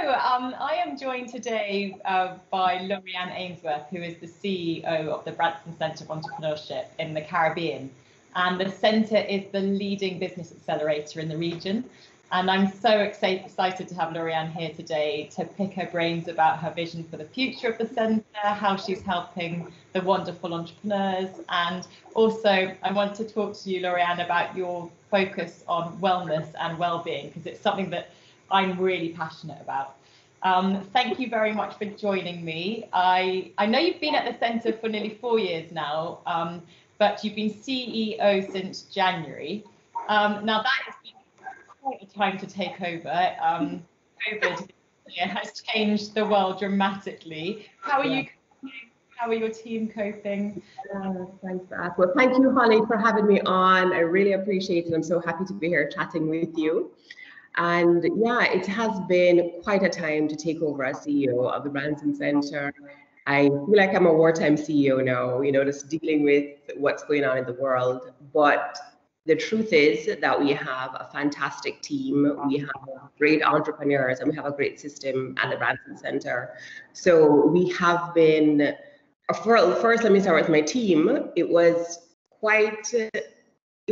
I am joined today by Lauri-Ann Ainsworth, who is the CEO of the Branson Centre of Entrepreneurship in the Caribbean. And the centre is the leading business accelerator in the region. And I'm so excited to have Lauri-Ann here today to pick her brains about her vision for the future of the centre, how she's helping the wonderful entrepreneurs. And also, I want to talk to you, Lauri-Ann, about your focus on wellness and well-being, because it's something that I'm really passionate about. Thank you very much for joining me. I know you've been at the centre for nearly 4 years now, but you've been CEO since January. Now that has been quite a time to take over. COVID has changed the world dramatically. How are you coping? How are your team coping? Thanks for asking. Well, thank you, Holly, for having me on. I really appreciate it. I'm so happy to be here chatting with you. And yeah, it has been quite a time to take over as CEO of the Branson Centre. I feel like I'm a wartime CEO now, just dealing with what's going on in the world. But the truth is that we have a fantastic team. We have great entrepreneurs and we have a great system at the Branson Centre. So we have been, first, let me start with my team. It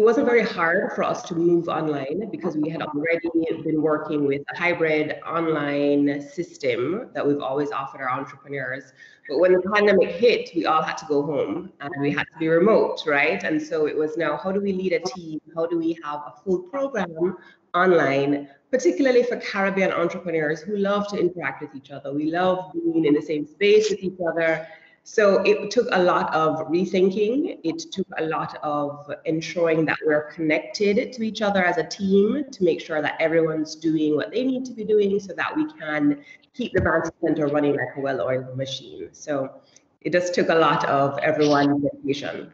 wasn't very hard for us to move online because we had already been working with a hybrid online system that we've always offered our entrepreneurs. But when the pandemic hit, we all had to go home and we had to be remote, right? And so it was now, how do we lead a team? How do we have a full program online, particularly for Caribbean entrepreneurs who love to interact with each other? We love being in the same space with each other. So it took a lot of rethinking. It took a lot of ensuring that we're connected to each other as a team to make sure that everyone's doing what they need to be doing so that we can keep the Branson Centre running like a well-oiled machine. So it just took a lot of everyone's dedication.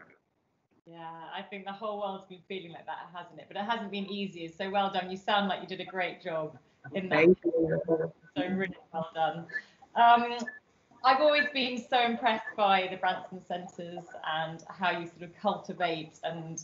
Yeah, I think the whole world's been feeling like that, hasn't it? But it hasn't been easy. So well done. You sound like you did a great job in that. Thank you. So really well done. I've always been so impressed by the Branson Centres and how you sort of cultivate and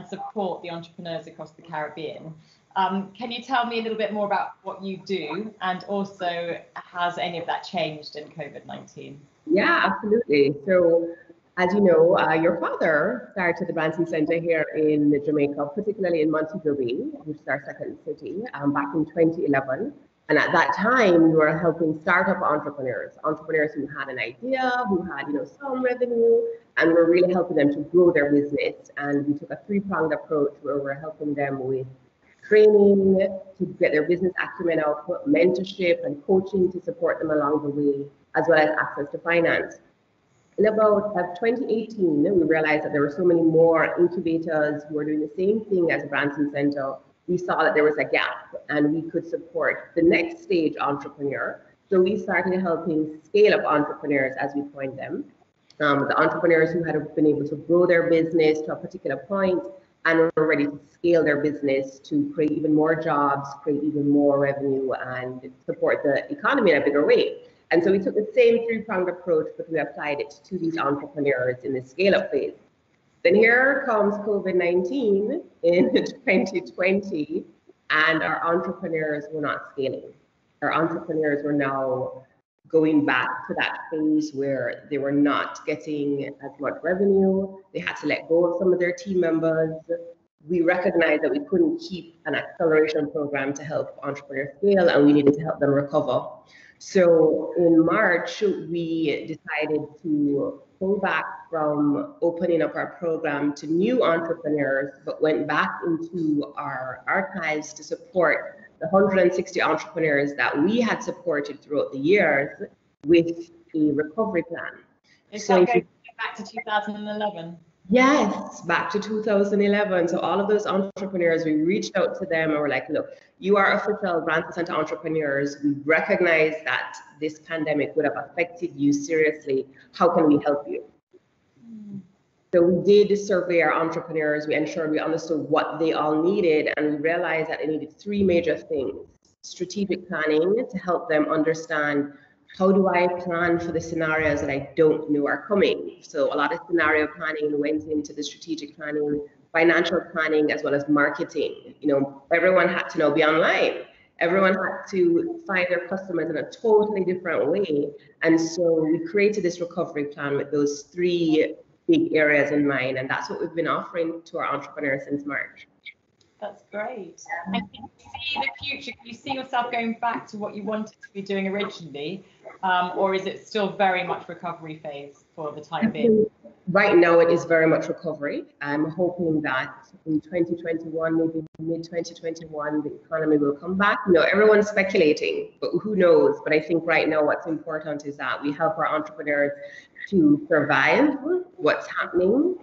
support the entrepreneurs across the Caribbean. Can you tell me a little bit more about what you do, and also has any of that changed in COVID-19? Yeah, absolutely. So as you know, your father started the Branson Centre here in Jamaica, particularly in Montego Bay, which is our second city, back in 2011. And at that time, we were helping startup entrepreneurs who had an idea, who had some revenue, and we were really helping them to grow their business. And we took a three-pronged approach where we're helping them with training to get their business acumen up, mentorship and coaching to support them along the way, as well as access to finance. In about 2018, we realized that there were so many more incubators who were doing the same thing as the Branson Centre. We saw that there was a gap and we could support the next stage entrepreneur. So we started helping scale up entrepreneurs, as we coined them. The entrepreneurs who had been able to grow their business to a particular point and were ready to scale their business to create even more jobs, create even more revenue, and support the economy in a bigger way. And so we took the same three-pronged approach, but we applied it to these entrepreneurs in the scale-up phase. Then here comes COVID-19 in 2020, and our entrepreneurs were not scaling. Our entrepreneurs were now going back to that phase where they were not getting as much revenue. They had to let go of some of their team members. We recognized that we couldn't keep an acceleration program to help entrepreneurs scale, and we needed to help them recover. So in March, we decided to pull back from opening up our program to new entrepreneurs, but went back into our archives to support the 160 entrepreneurs that we had supported throughout the years with a recovery plan. Is that going back to 2011? Yes, back to 2011. So all of those entrepreneurs, we reached out to them and we're like, look, you are official Branson Centre entrepreneurs. We recognize that this pandemic would have affected you seriously. How can we help you? So we did survey our entrepreneurs. We ensured we understood what they all needed, and we realized that they needed three major things. Strategic planning to help them understand, how do I plan for the scenarios that I don't know are coming? So a lot of scenario planning went into the strategic planning, financial planning, as well as marketing. Everyone had to now be online. Everyone had to find their customers in a totally different way. And so we created this recovery plan with those three big areas in mind. And that's what we've been offering to our entrepreneurs since March. That's great. And can you see the future? Can you see yourself going back to what you wanted to be doing originally? Or is it still very much recovery phase for the time being? Right now, it is very much recovery. I'm hoping that in 2021, maybe mid-2021, the economy will come back. You know, everyone's speculating, but who knows? But I think right now what's important is that we help our entrepreneurs to survive what's happening.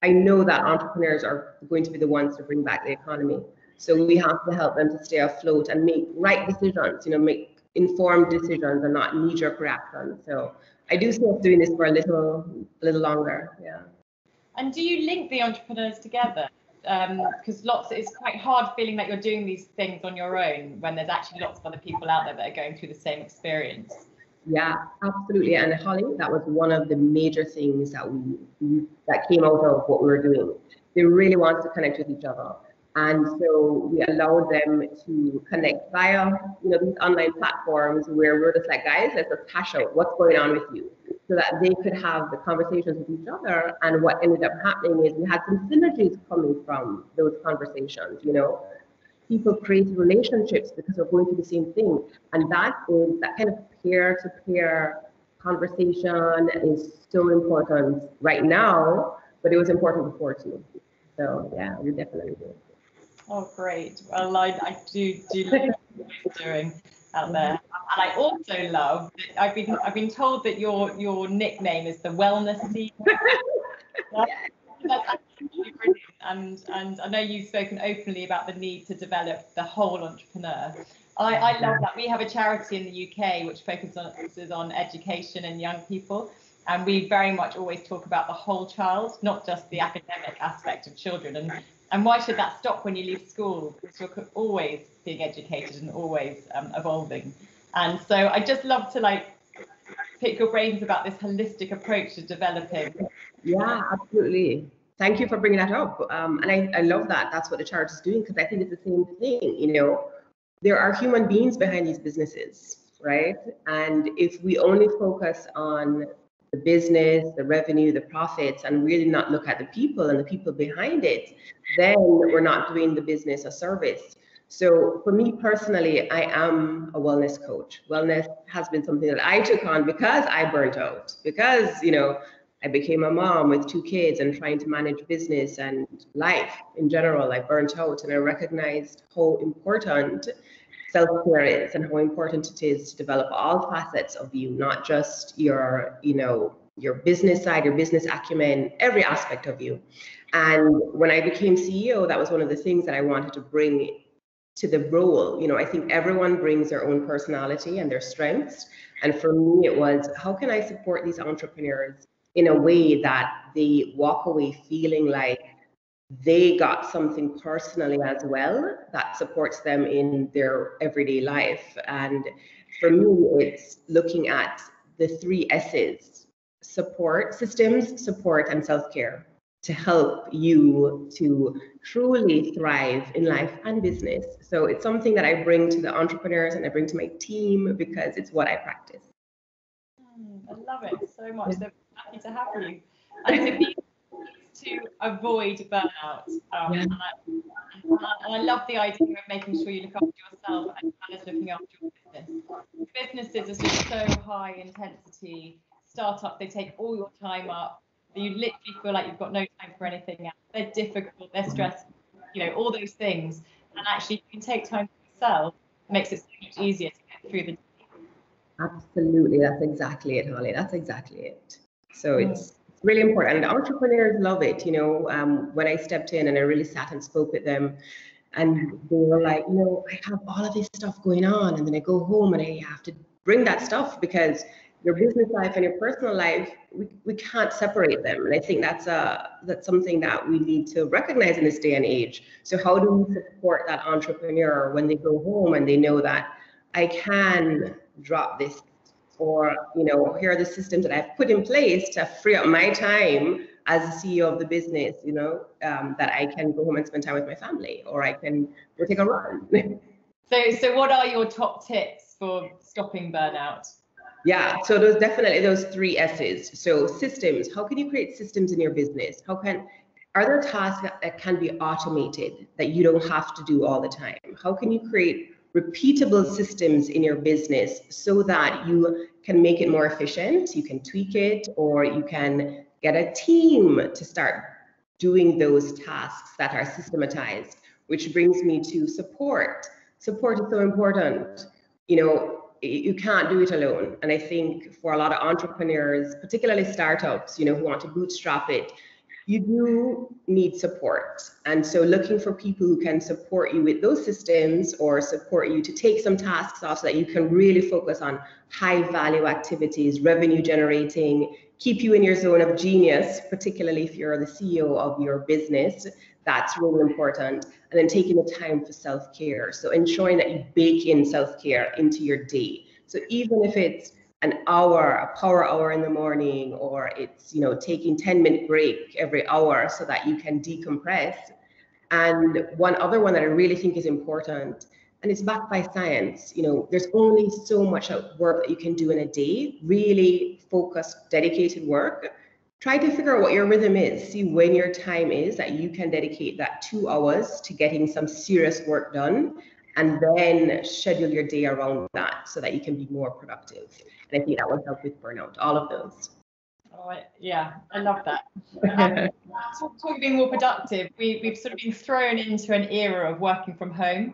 I know that entrepreneurs are going to be the ones to bring back the economy. So we have to help them to stay afloat and make right decisions, you know, make informed decisions and not knee-jerk reactions. So I do see us doing this for a little longer, yeah. And do you link the entrepreneurs together? Because it's quite hard feeling that you're doing these things on your own when there's actually lots of other people out there that are going through the same experience. Yeah, absolutely. And Holly, that was one of the major things that that came out of what we were doing. They really wanted to connect with each other. And so we allowed them to connect via, you know, these online platforms where we're just like, guys, let's just hash out what's going on with you, so that they could have the conversations with each other. And what ended up happening is we had some synergies coming from those conversations, you know. People create relationships because we're going through the same thing. And that kind of peer-to-peer conversation is so important right now, but it was important before too. So yeah, we definitely do. Oh, great. Well, I do love what you're doing out there. And I also love that I've been told that your nickname is the Wellness CEO. That's absolutely brilliant. And I know you've spoken openly about the need to develop the whole entrepreneur. I love that. We have a charity in the UK which focuses on education and young people. And we very much always talk about the whole child, not just the academic aspect of children. And why should that stop when you leave school? Because you're always being educated and always evolving. And so I just love to pick your brains about this holistic approach to developing. Yeah, absolutely. Thank you for bringing that up. And I love that. That's what the charity is doing, because I think it's the same thing. You know, there are human beings behind these businesses, right? And if we only focus on the business, the revenue, the profits, and really not look at the people and the people behind it, then we're not doing the business a service. So for me personally, I am a wellness coach. Wellness has been something that I took on because I burnt out, because, you know, I became a mom with 2 kids and trying to manage business and life in general. I burnt out, and I recognized how important self-care is and how important it is to develop all facets of you, not just your, you know, your business side, your business acumen, every aspect of you. And when I became CEO, that was one of the things that I wanted to bring to the role. You know, I think everyone brings their own personality and their strengths. And for me, it was, how can I support these entrepreneurs in a way that they walk away feeling like they got something personally as well that supports them in their everyday life. And for me, it's looking at the 3 S's: support, systems, support, and self-care, to help you to truly thrive in life and business. So it's something that I bring to the entrepreneurs and I bring to my team because it's what I practice. I love it so much. So happy to have you. And to be to avoid burnout. And I love the idea of making sure you look after yourself as well as looking after your business. Businesses are just so high intensity. Startups, they take all your time up. You literally feel like you've got no time for anything else. They're difficult, they're stressful, you know, all those things. And actually, if you can take time for yourself, it makes it so much easier to get through the day. Absolutely, that's exactly it, Holly. That's exactly it. So it's really important. And entrepreneurs love it. You know, when I stepped in and I really sat and spoke with them, and they were like, you know, I have all of this stuff going on, and then I go home and I have to bring that stuff because your business life and your personal life, we can't separate them. And I think that's something that we need to recognize in this day and age. So how do we support that entrepreneur when they go home and they know that I can drop this, or, you know, here are the systems that I've put in place to free up my time as the CEO of the business, you know, that I can go home and spend time with my family, or I can go take a run. So what are your top tips for stopping burnout? Yeah, so there's definitely those 3 S's. So systems, how can you create systems in your business? Are there tasks that can be automated that you don't have to do all the time? How can you create repeatable systems in your business so that you can make it more efficient, you can tweak it, or you can get a team to start doing those tasks that are systematized, which brings me to support. Support is so important. You can't do it alone. And I think for a lot of entrepreneurs, particularly startups, who want to bootstrap it, you do need support. And so looking for people who can support you with those systems or support you to take some tasks off so that you can really focus on high value activities, revenue generating, keep you in your zone of genius, particularly if you're the CEO of your business. That's really important. And then taking the time for self-care. So ensuring that you bake in self-care into your day. So even if it's an hour, a power hour in the morning, or it's, taking 10-minute break every hour so that you can decompress. And one other one that I really think is important, and it's backed by science, there's only so much work that you can do in a day, really focused, dedicated work. Try to figure out what your rhythm is. See when your time is that you can dedicate that 2 hours to getting some serious work done, and then schedule your day around that so that you can be more productive. And I think that will help with burnout, all of those. Oh, yeah, I love that. Talking being more productive, we've sort of been thrown into an era of working from home,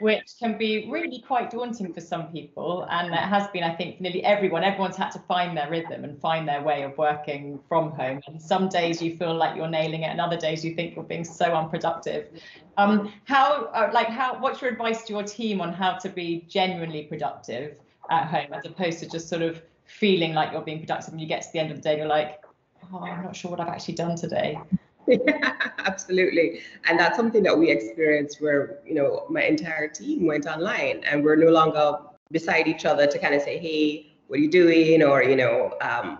which can be really quite daunting for some people. And it has been, I think, for nearly everyone. Everyone's had to find their rhythm and find their way of working from home. And some days you feel like you're nailing it, and other days you think you're being so unproductive. What's your advice to your team on how to be genuinely productive at home, as opposed to just sort of feeling like you're being productive and you get to the end of the day and you're like, oh, I'm not sure what I've actually done today? Yeah, absolutely. And that's something that we experienced where, my entire team went online and we're no longer beside each other to kind of say, hey, what are you doing? Or,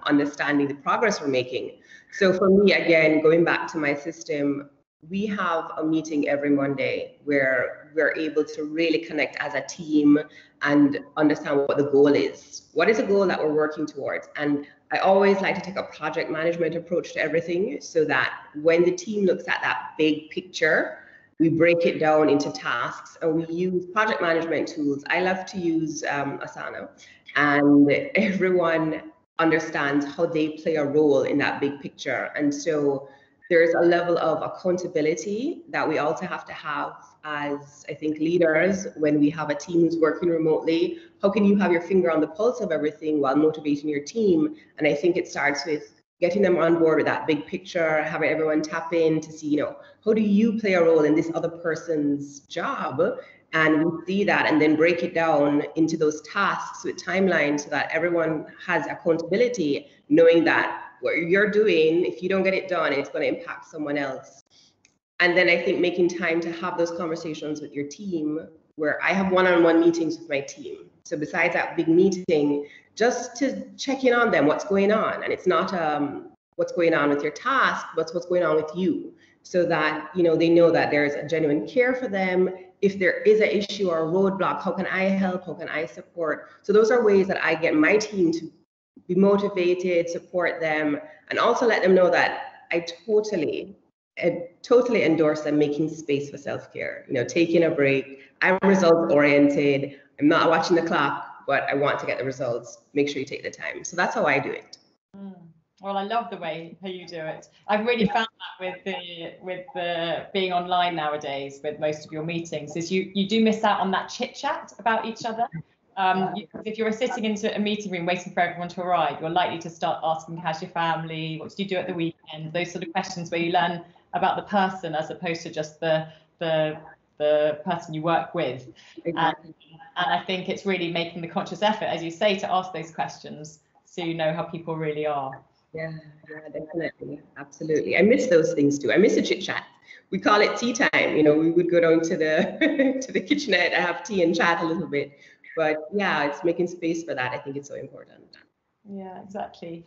understanding the progress we're making. So for me, again, going back to my system, we have a meeting every Monday where we're able to really connect as a team and understand what the goal is. What is the goal that we're working towards? And I always like to take a project management approach to everything so that when the team looks at that big picture, we break it down into tasks and we use project management tools. I love to use Asana, and everyone understands how they play a role in that big picture. And so there's a level of accountability that we also have to have as, I think, leaders when we have a team who's working remotely. How can you have your finger on the pulse of everything while motivating your team? And I think it starts with getting them on board with that big picture, having everyone tap in to see, how do you play a role in this other person's job? And we see that and then break it down into those tasks with timelines so that everyone has accountability, knowing that what you're doing, if you don't get it done, it's going to impact someone else. And then I think making time to have those conversations with your team, where I have one-on-one meetings with my team. So besides that big meeting, just to check in on them, what's going on. And it's not what's going on with your task, but what's going on with you, so that they know that there's a genuine care for them. If there is an issue or a roadblock, how can I help? How can I support? So those are ways that I get my team to be motivated, support them, and also let them know that I totally endorse them making space for self-care, taking a break. I'm results oriented. I'm not watching the clock, but I want to get the results. Make sure you take the time. So that's how I do it. Well, I love the way how you do it. I've really found that with the being online nowadays, with most of your meetings, is you do miss out on that chit chat about each other. If you're sitting into a meeting room waiting for everyone to arrive, you're likely to start asking, how's your family? What did you do at the weekend? Those sort of questions where you learn about the person as opposed to just the person you work with. Exactly. And I think it's really making the conscious effort, as you say, to ask those questions so you know how people really are. Yeah, definitely. Absolutely. I miss those things too. I miss a chit chat. We call it tea time. We would go down to the to the kitchenette, have tea and chat a little bit. But yeah, it's making space for that. I think it's so important. Yeah, exactly.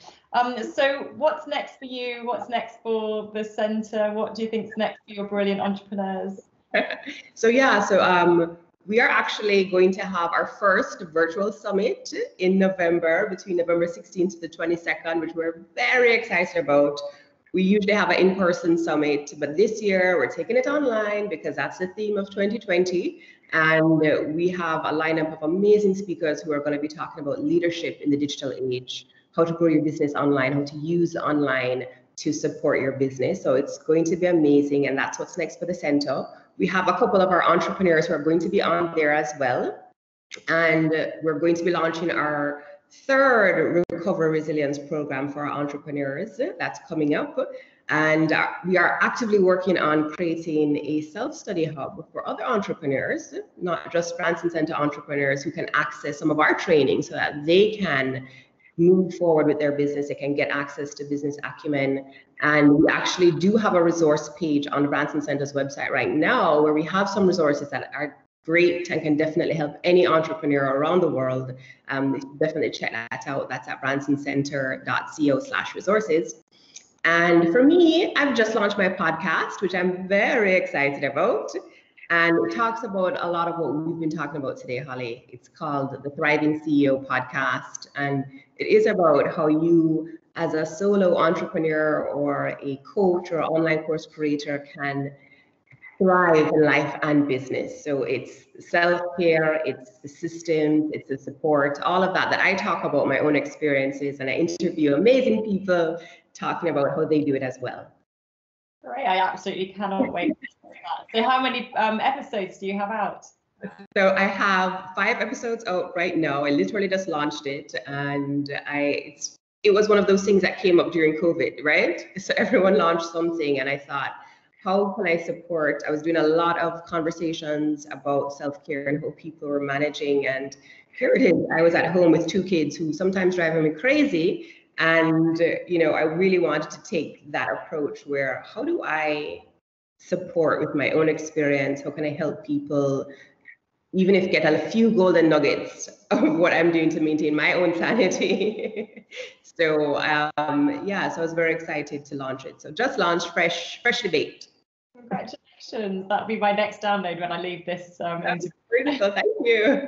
So what's next for you? What's next for the centre? What do you think's next for your brilliant entrepreneurs? So We are actually going to have our first virtual summit in November, between November 16th to the 22nd, which we're very excited about. We usually have an in-person summit, but this year we're taking it online because that's the theme of 2020. And we have a lineup of amazing speakers who are going to be talking about leadership in the digital age, how to grow your business online, how to use online to support your business. So it's going to be amazing, and that's what's next for the center. We have a couple of our entrepreneurs who are going to be on there as well. And we're going to be launching our third Recovery Resilience program for our entrepreneurs. That's coming up. And we are actively working on creating a self-study hub for other entrepreneurs, not just Branson Centre entrepreneurs, who can access some of our training so that they can move forward with their business. They can get access to business acumen. And we actually do have a resource page on the Branson Centre's website right now where we have some resources that are great and can definitely help any entrepreneur around the world. Definitely check that out. That's at bransoncenter.co/resources. And for me, I've just launched my podcast, which I'm very excited about. And it talks about a lot of what we've been talking about today, Holly. It's called the Thriving CEO Podcast. And it is about how you, as a solo entrepreneur or a coach or online course creator, can thrive in life and business. So it's self-care, it's the systems, it's the support, all of that I talk about my own experiences, and I interview amazing people talking about how they do it as well. Great, I absolutely cannot wait to see that. So how many episodes do you have out? So I have 5 episodes out right now. I literally just launched it, and it was one of those things that came up during COVID, right? So everyone launched something, and I thought, how can I support? I was doing a lot of conversations about self-care and how people were managing, and here it is. I was at home with 2 kids who sometimes driving me crazy, and I really wanted to take that approach where, how do I support with my own experience? How can I help people, even if get a few golden nuggets of what I'm doing to maintain my own sanity? So so I was very excited to launch it. So just launched, freshly baked. Congratulations. That'll be my next download when I leave this interview. Thank you.